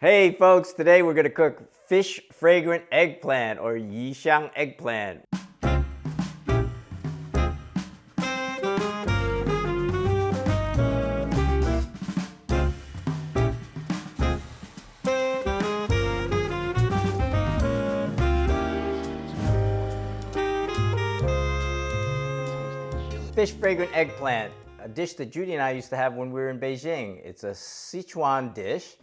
Hey folks, today we're going to cook fish fragrant eggplant or Yuxiang eggplant. Fish fragrant eggplant, a dish that Judy and I used to have when we were in Beijing. It's a Sichuan dish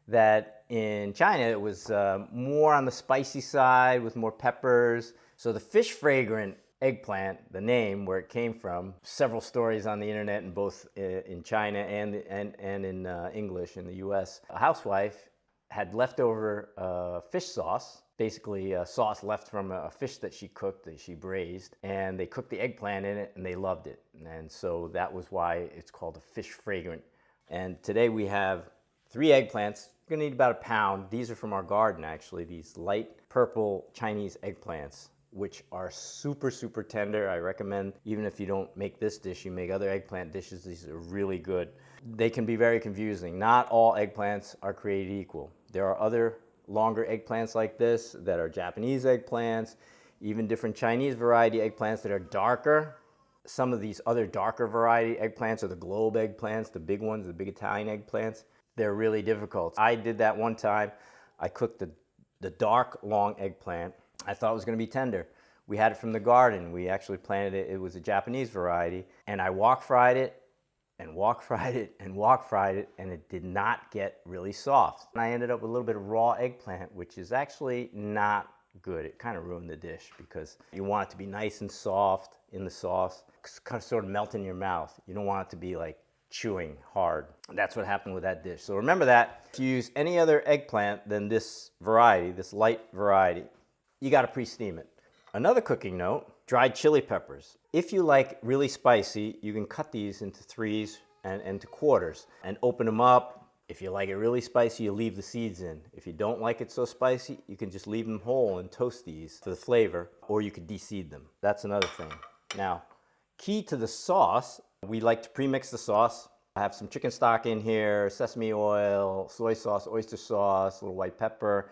that in China it was more on the spicy side with more peppers. So the fish fragrant eggplant, the name, where it came from, several stories on the internet in both in China and in English in the US. A housewife had leftover fish sauce, basically sauce left from a fish that she cooked, that she braised, and they cooked the eggplant in it and they loved it. And so that was why it's called a fish fragrant. And today we have 3 eggplants. We're gonna need about a pound. These are from our garden, actually, these light purple Chinese eggplants, which are super, super tender. I recommend, even if you don't make this dish, you make other eggplant dishes, these are really good. They can be very confusing. Not all eggplants are created equal. There are other longer eggplants like this that are Japanese eggplants, even different Chinese variety eggplants that are darker. Some of these other darker variety eggplants are the globe eggplants, the big ones, the big Italian eggplants. They're really difficult. I did that one time. I cooked the dark long eggplant. I thought it was gonna be tender. We had it from the garden. We actually planted it. It was a Japanese variety. And I wok fried it and wok fried it and wok fried it, and it did not get really soft. And I ended up with a little bit of raw eggplant, which is actually not good. It kind of ruined the dish because you want it to be nice and soft in the sauce, kind of sort of melt in your mouth. You don't want it to be like chewing hard. That's what happened with that dish. So remember that. If you use any other eggplant than this variety, this light variety, you gotta pre-steam it. Another cooking note, dried chili peppers. If you like really spicy, you can cut these into 3s and into quarters and open them up. If you like it really spicy, you leave the seeds in. If you don't like it so spicy, you can just leave them whole and toast these for the flavor, or you could de-seed them. That's another thing. Now, key to the sauce, we like to pre-mix the sauce. I have some chicken stock in here, sesame oil, soy sauce, oyster sauce, a little white pepper,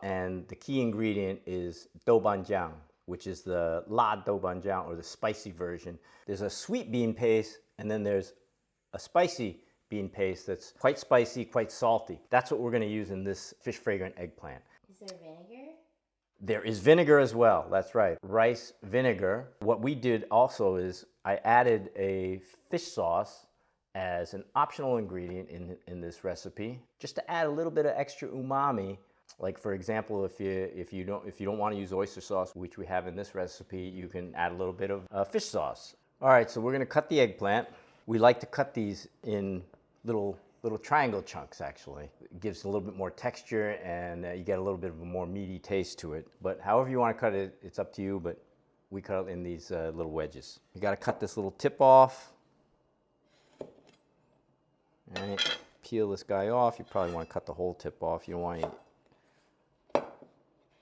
and the key ingredient is doubanjiang, which is the la doubanjiang, or the spicy version. There's a sweet bean paste, and then there's a spicy bean paste that's quite spicy, quite salty. That's what we're gonna use in this fish fragrant eggplant. Is there vinegar? There is vinegar as well, that's right. Rice vinegar. What we did also is I added a fish sauce as an optional ingredient in this recipe, just to add a little bit of extra umami. Like for example, if you don't want to use oyster sauce, which we have in this recipe, you can add a little bit of fish sauce. All right, so we're gonna cut the eggplant. We like to cut these in little triangle chunks, actually. It gives a little bit more texture, and you get a little bit of a more meaty taste to it. But however you want to cut it, it's up to you, but we cut it in these little wedges. You got to cut this little tip off. All right, peel this guy off. You probably want to cut the whole tip off. You don't want any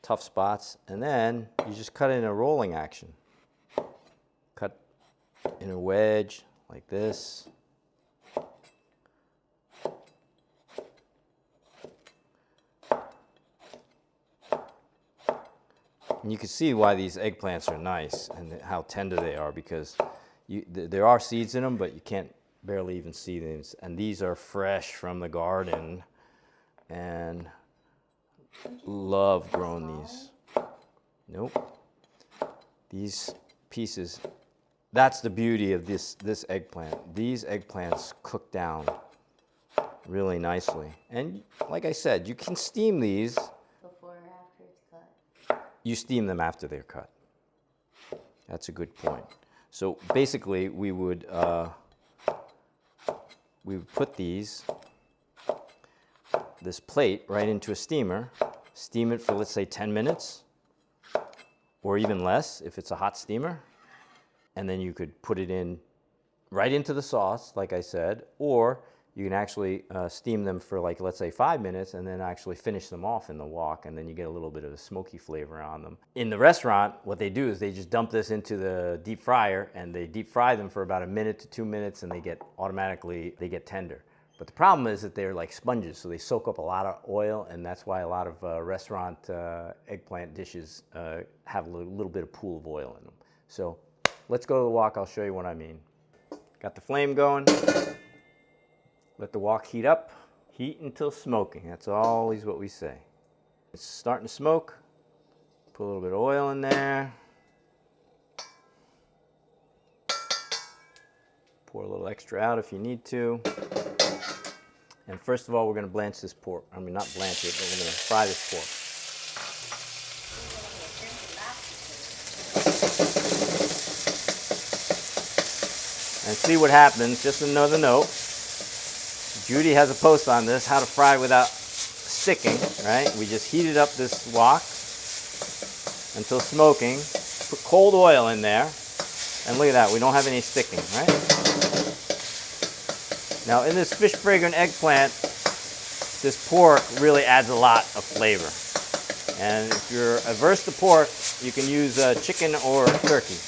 tough spots. And then you just cut it in a rolling action. Cut in a wedge like this. And you can see why these eggplants are nice and how tender they are, because there are seeds in them, but you can't barely even see them. And these are fresh from the garden, and love growing these. Nope. These pieces, that's the beauty of this eggplant. These eggplants cook down really nicely. And like I said, you can steam these. Before or after it's cut? You steam them after they're cut. That's a good point. So basically, we would put this plate right into a steamer, steam it for, let's say, 10 minutes, or even less if it's a hot steamer, and then you could put it in right into the sauce, like I said, or you can actually steam them for, like, let's say 5 minutes, and then actually finish them off in the wok, and then you get a little bit of a smoky flavor on them. In the restaurant, what they do is they just dump this into the deep fryer, and they deep fry them for about 1 to 2 minutes, and they get tender. But the problem is that they're like sponges, so they soak up a lot of oil, and that's why a lot of restaurant eggplant dishes have a little bit of pool of oil in them. So let's go to the wok. I'll show you what I mean. Got the flame going. Let the wok heat up. Heat until smoking. That's always what we say. It's starting to smoke. Put a little bit of oil in there. Pour a little extra out if you need to. And first of all, we're going to blanch this pork. I mean, not blanch it, but we're going to fry this pork. And see what happens. Just another note. Judy has a post on this, how to fry without sticking, right? We just heated up this wok until smoking. Put cold oil in there. And look at that, we don't have any sticking, right? Now in this fish fragrant eggplant, this pork really adds a lot of flavor. And if you're averse to pork, you can use chicken or turkey.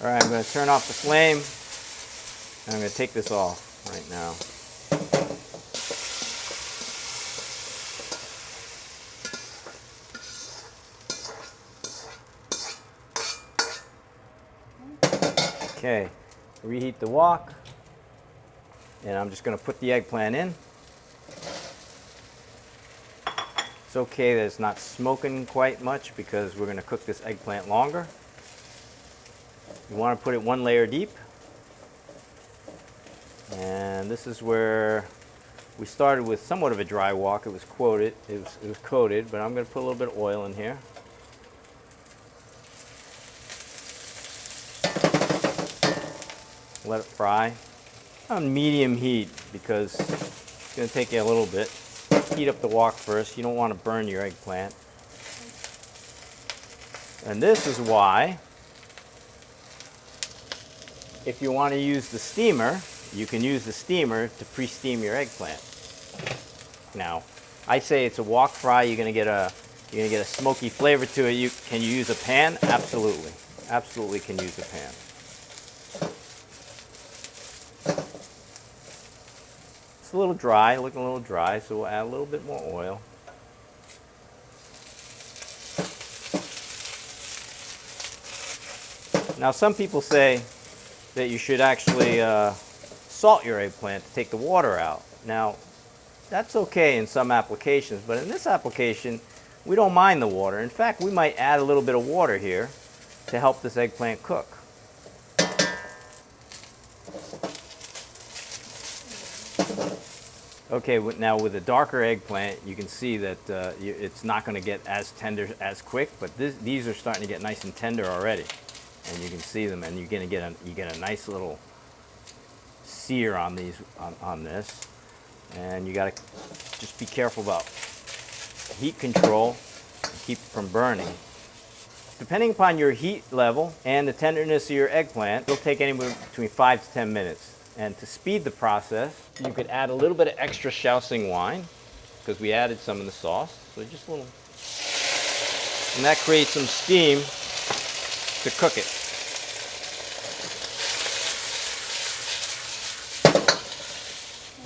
All right, I'm going to turn off the flame. And I'm going to take this off right now. Okay, reheat the wok, and I'm just going to put the eggplant in. It's okay that it's not smoking quite much because we're going to cook this eggplant longer. You want to put it one layer deep, and this is where we started with somewhat of a dry wok. It was coated, but I'm going to put a little bit of oil in here. Let it fry on medium heat because it's going to take you a little bit. Heat up the wok first. You don't want to burn your eggplant. And this is why, if you want to use the steamer, you can use the steamer to pre-steam your eggplant. Now, I say it's a wok fry. You're going to get a smoky flavor to it. Can you use a pan? Absolutely. Absolutely can use a pan. A little dry, looking a little dry, so we'll add a little bit more oil. Now some people say that you should actually salt your eggplant to take the water out. Now that's okay in some applications, but in this application we don't mind the water. In fact, we might add a little bit of water here to help this eggplant cook. Okay, now with a darker eggplant, you can see that it's not going to get as tender as quick, but these are starting to get nice and tender already, and you can see them, and you're going to get a nice little sear on these on this, and you got to just be careful about heat control and keep it from burning. Depending upon your heat level and the tenderness of your eggplant, it'll take anywhere between 5 to 10 minutes. And to speed the process, you could add a little bit of extra Yuxiang wine because we added some in the sauce, so just a little. And that creates some steam to cook it.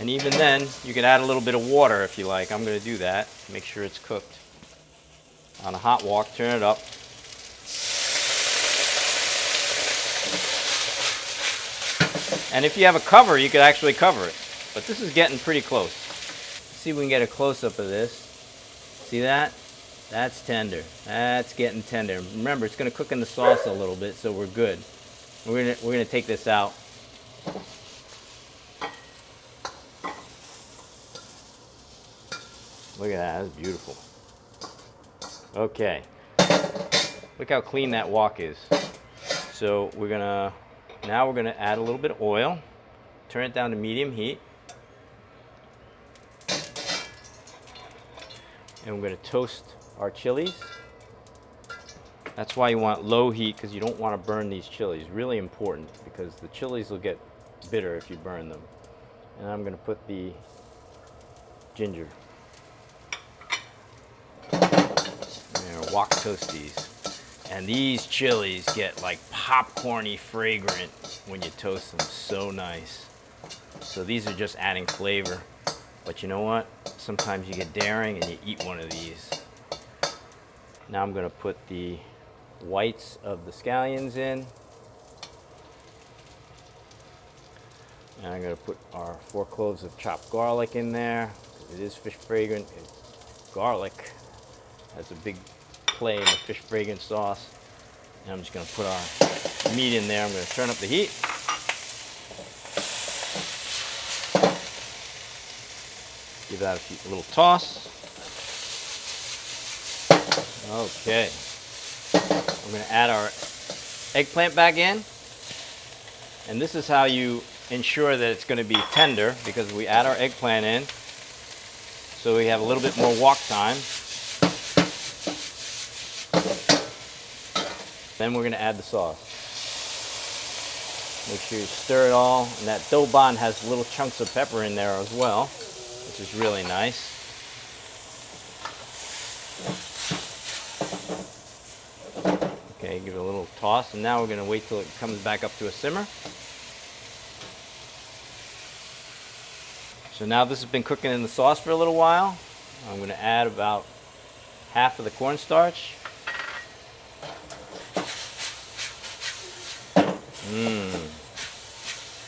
And even then, you can add a little bit of water if you like. I'm going to do that. Make sure it's cooked. On a hot wok, turn it up. And if you have a cover, you could actually cover it. But this is getting pretty close. Let's see if we can get a close-up of this. See that? That's tender. That's getting tender. Remember, it's going to cook in the sauce a little bit, so we're good. We're gonna take this out. Look at that. That's beautiful. Okay. Look how clean that wok is. So now we're going to add a little bit of oil, turn it down to medium heat, and we're going to toast our chilies. That's why you want low heat, because you don't want to burn these chilies. Really important, because the chilies will get bitter if you burn them. And I'm going to put the ginger. Wok toasties. And these chilies get like popcorny fragrant when you toast them. So nice. So these are just adding flavor. But you know what? Sometimes you get daring and you eat one of these. Now I'm going to put the whites of the scallions in. And I'm going to put our 4 cloves of chopped garlic in there. It is fish fragrant. Garlic has a big play in the fish fragrant sauce. And I'm just going to put our meat in there. I'm going to turn up the heat. Give that a little toss. Okay. I'm going to add our eggplant back in. And this is how you ensure that it's going to be tender, because we add our eggplant in. So we have a little bit more wok time. Then we're going to add the sauce. Make sure you stir it all. And that douban has little chunks of pepper in there as well, which is really nice. Okay, give it a little toss, and now we're going to wait till it comes back up to a simmer. So now this has been cooking in the sauce for a little while. I'm going to add about half of the cornstarch.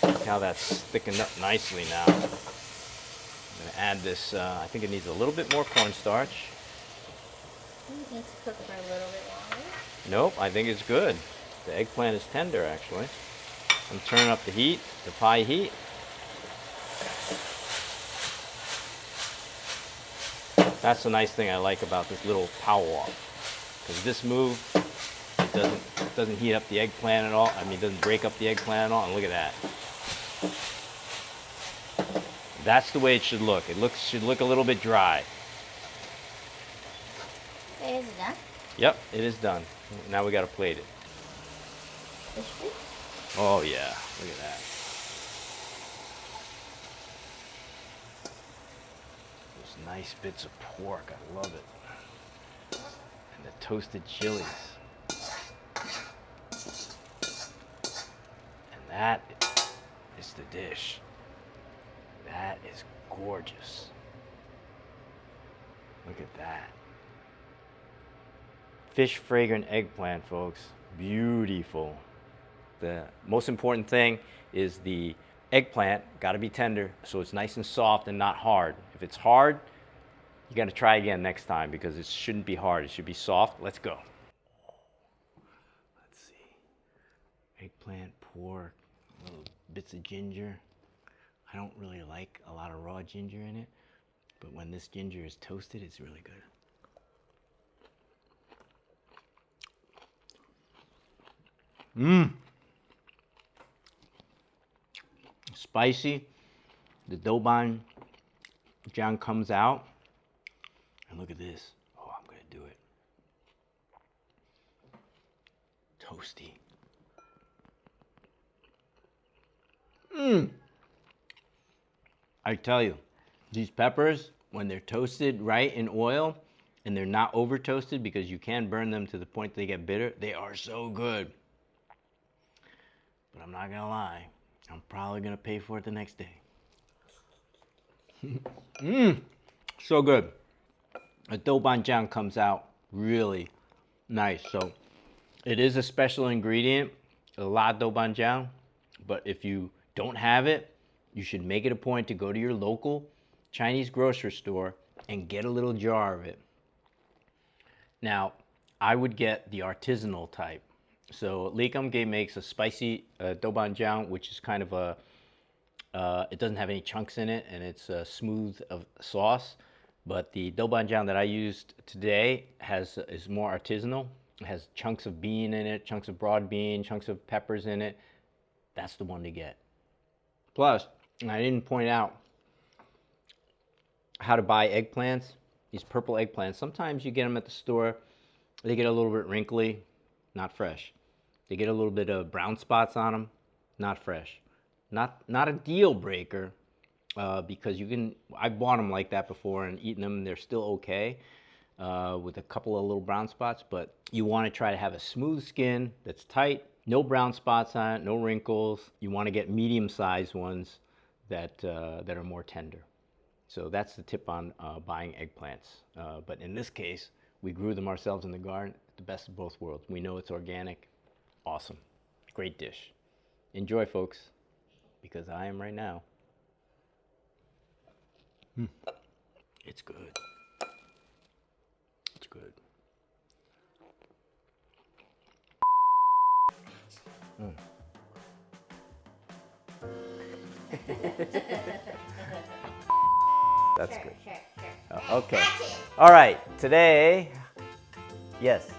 Look how that's thickened up nicely now. I'm going to add this, I think it needs a little bit more cornstarch. It needs to cook for a little bit longer. Nope, I think it's good. The eggplant is tender, actually. I'm turning up the heat, the pie heat. That's the nice thing I like about this little power wok, because this move, it doesn't heat up the eggplant at all. I mean, it doesn't break up the eggplant at all. And look at that. That's the way it should look. It should look a little bit dry. Okay, is it done? Yep, it is done. Now we got to plate it. Fish food? Oh yeah, look at that. Those nice bits of pork, I love it. And the toasted chilies. And that is the dish. That is gorgeous. Look at that. Fish fragrant eggplant, folks. Beautiful. The most important thing is the eggplant got to be tender, so it's nice and soft and not hard. If it's hard, you got to try again next time, because it shouldn't be hard. It should be soft. Let's go. Let's see. Eggplant, pork, little bits of ginger. I don't really like a lot of raw ginger in it, but when this ginger is toasted, it's really good. Spicy. The douban jiang comes out. And look at this. Oh, I'm going to do it. Toasty. I tell you, these peppers, when they're toasted right in oil, and they're not over toasted, because you can burn them to the point they get bitter, they are so good. But I'm not gonna lie, I'm probably gonna pay for it the next day. So good. The douban jiang comes out really nice. So it is a special ingredient, a la douban jiang, but if you don't have it, you should make it a point to go to your local Chinese grocery store and get a little jar of it. Now, I would get the artisanal type. So Yuxiang makes a spicy douban jiang, which is kind of a, it doesn't have any chunks in it, and it's a smooth of sauce. But the douban jiang that I used today is more artisanal. It has chunks of bean in it, chunks of broad bean, chunks of peppers in it. That's the one to get. Plus, I didn't point out how to buy eggplants, these purple eggplants. Sometimes you get them at the store, they get a little bit wrinkly, not fresh. They get a little bit of brown spots on them, not fresh. Not a deal breaker, because I bought them like that before and eaten them, they're still okay. with a couple of little brown spots, but you want to try to have a smooth skin that's tight, no brown spots on it, no wrinkles. You want to get medium-sized ones that are more tender. So that's the tip on buying eggplants. But in this case, we grew them ourselves in the garden. The best of both worlds. We know it's organic. Awesome. Great dish. Enjoy, folks, because I am right now. It's good. It's good. That's good. Sure. Okay. All right. Today, yes.